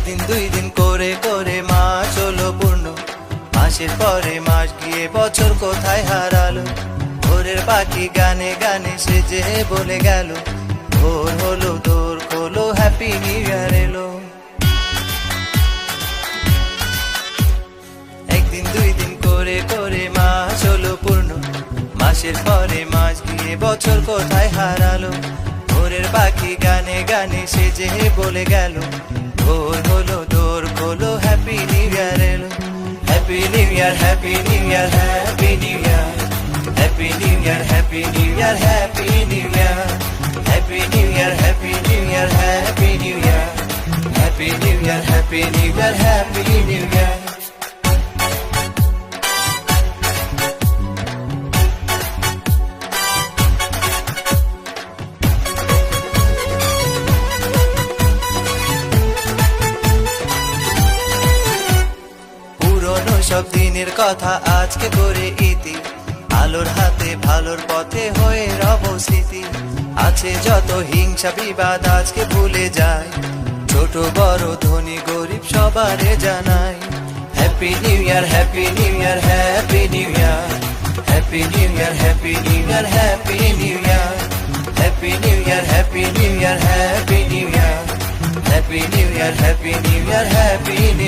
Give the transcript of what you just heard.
একদিন দুই দিন করে করে মাস হলো পূর্ণ, মাসের পরে মাস গিয়ে বছর কোথায় হারালো। ভোরের পাখি গানে গানে সেজে বলে গেল, ভোর হলো দোর খোলো, হ্যাপি নিউ ইয়ার এলো। একদিন দুই দিন করে করে মাস হলো পূর্ণ, মাসের পরে মাস গিয়ে বছর কোথায় হারালো। ভোরের পাখি গানে গানে সেজে বলে গেল, ভোর হলো দোর খোলো, হ্যাপি নিউ ইয়ার এলো। Happy new year, happy new year, happy new year, happy new year, happy new year, happy new year, happy new year, happy new year, happy new year, happy new year, happy new year, happy new year. পুরনো সব দিনের কথা আজকে করে ইতি, আলোর হাতে ভালোর পথে হয়ে রব স্মৃতি। আছে যত হিংসা বিবাদ আজকে ভুলে যায়, ছোট বড় ধনী গরিব সবারে জানাই, happy new year, happy new year, happy new year, happy new year, happy new year, happy new year, happy new year, happy new year, happy new year, happy new year, happy new